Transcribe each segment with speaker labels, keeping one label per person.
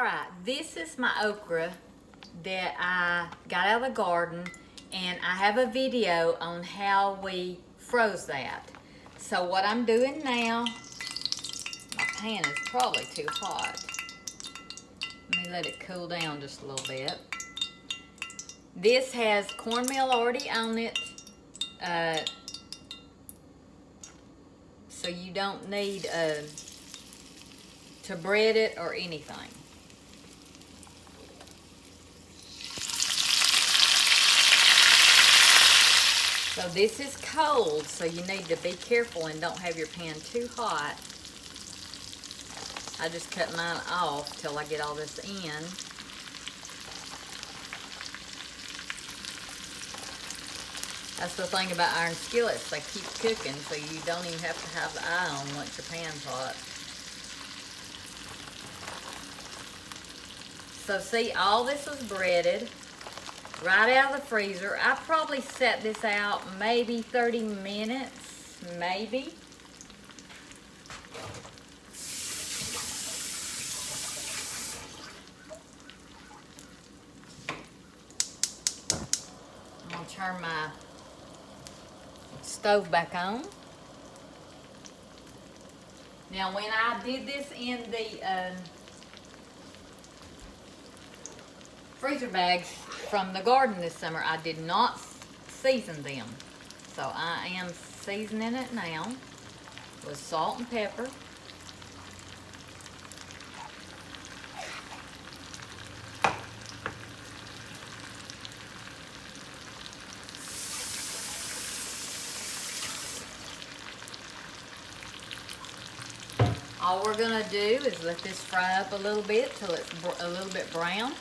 Speaker 1: Alright, this is my okra that I got out of the garden, and I have a video on how we froze that. So what I'm doing now, my pan is probably too hot. Let me let it cool down just a little bit. This has cornmeal already on it, so you don't need to bread it or anything. So this is cold, so you need to be careful and don't have your pan too hot. I just cut mine off till I get all this in. That's the thing about iron skillets, they keep cooking, so you don't even have to have the eye on once your pan's hot. So see, all this was breaded right out of the freezer. I probably set this out maybe 30 minutes, maybe. I'm gonna turn my stove back on. Now when I did this in the freezer bags from the garden this summer, I did not season them. So I am seasoning it now with salt and pepper. All we're gonna do is let this fry up a little bit till it's a little bit brown.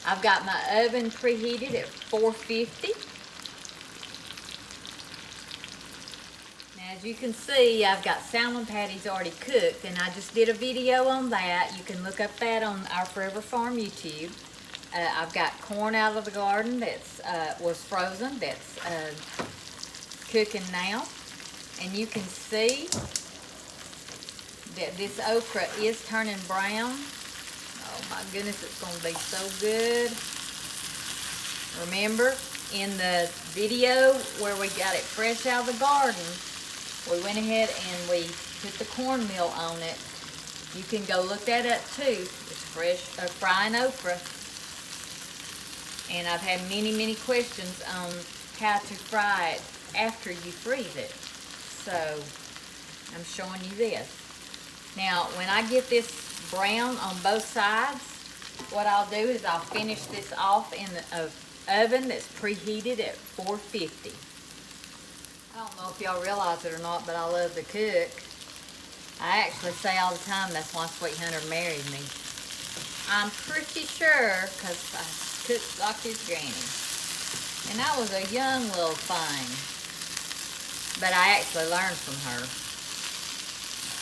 Speaker 1: I've got my oven preheated at 450. Now as you can see, I've got salmon patties already cooked, and I just did a video on that. You can look up that on our Forever Farm YouTube. I've got corn out of the garden that's was frozen, that's cooking now. And you can see that this okra is turning brown. Oh my goodness, it's going to be so good. Remember, in the video where we got it fresh out of the garden, we went ahead and we put the cornmeal on it. You can go look that up too. It's fresh, frying okra. And I've had many questions on how to fry it after you freeze it. So, I'm showing you this. Now, when I get this brown on both sides, what I'll do is I'll finish this off in the oven that's preheated at 450. I don't know if y'all realize it or not, but I love to cook. I actually say all the time that's why Sweet Hunter married me. I'm pretty sure, because I cooked like his granny. And I was a young little thing. But I actually learned from her.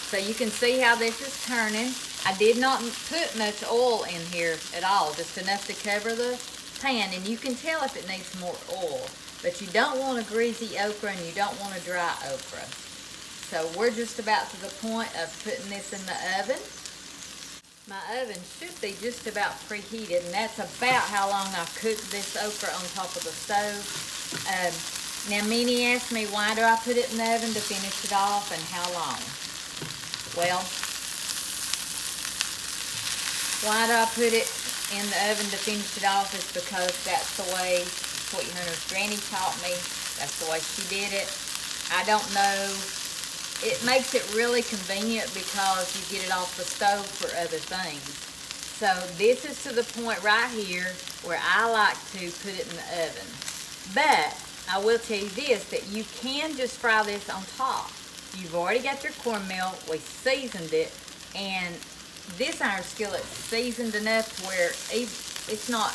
Speaker 1: So you can see how this is turning. I did not put much oil in here at all, just enough to cover the pan, and you can tell if it needs more oil. But you don't want a greasy okra and you don't want a dry okra. So we're just about to the point of putting this in the oven. My oven should be just about preheated, and that's about how long I cooked this okra on top of the stove. Now Minnie asked me, why do I put it in the oven to finish it off and how long? Well, why do I put it in the oven to finish it off is because that's the way Sweet Hunter's granny taught me. That's the way she did it. I don't know. It makes it really convenient because you get it off the stove for other things. So this is to the point right here where I like to put it in the oven. But I will tell you this, that you can just fry this on top. You've already got your cornmeal, we seasoned it, and this iron skillet's seasoned enough to where it's not,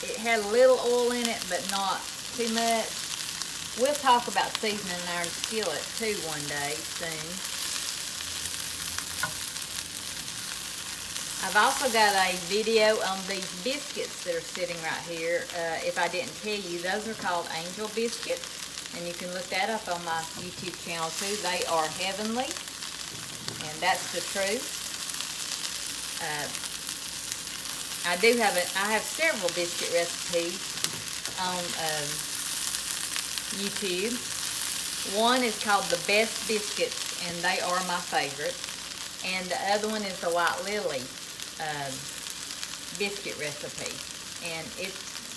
Speaker 1: it had a little oil in it, but not too much. We'll talk about seasoning an iron skillet too one day soon. I've also got a video on these biscuits that are sitting right here. If I didn't tell you, those are called angel biscuits. And you can look that up on my YouTube channel too. They are heavenly. And that's the truth. I have several biscuit recipes on YouTube. One is called The Best Biscuits, and they are my favorite. And the other one is the White Lily biscuit recipe. And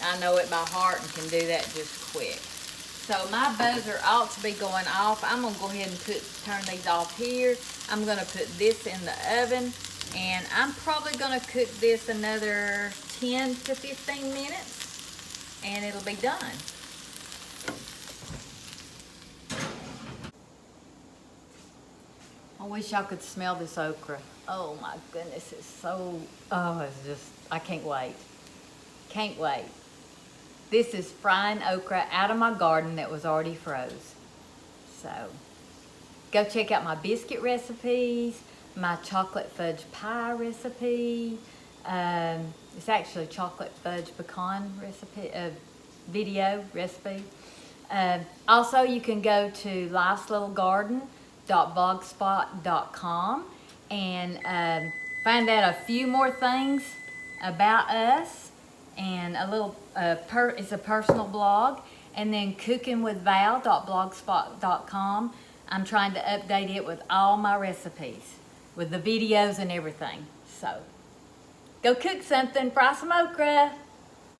Speaker 1: I know it by heart and can do that just quick. So my buzzer ought to be going off. I'm gonna go ahead and turn these off here. I'm gonna put this in the oven, and I'm probably gonna cook this another 10 to 15 minutes, and it'll be done. I wish y'all could smell this okra. Oh my goodness, it's so, it's just, I can't wait. Can't wait. This is frying okra out of my garden that was already froze. So, go check out my biscuit recipes, my chocolate fudge pie recipe. It's actually chocolate fudge pecan recipe, video recipe. Also, you can go to lifeslittlegarden.blogspot.com and find out a few more things about us. And a little, it's a personal blog. And then cookingwithval.blogspot.com. I'm trying to update it with all my recipes, with the videos and everything. So, go cook something, fry some okra.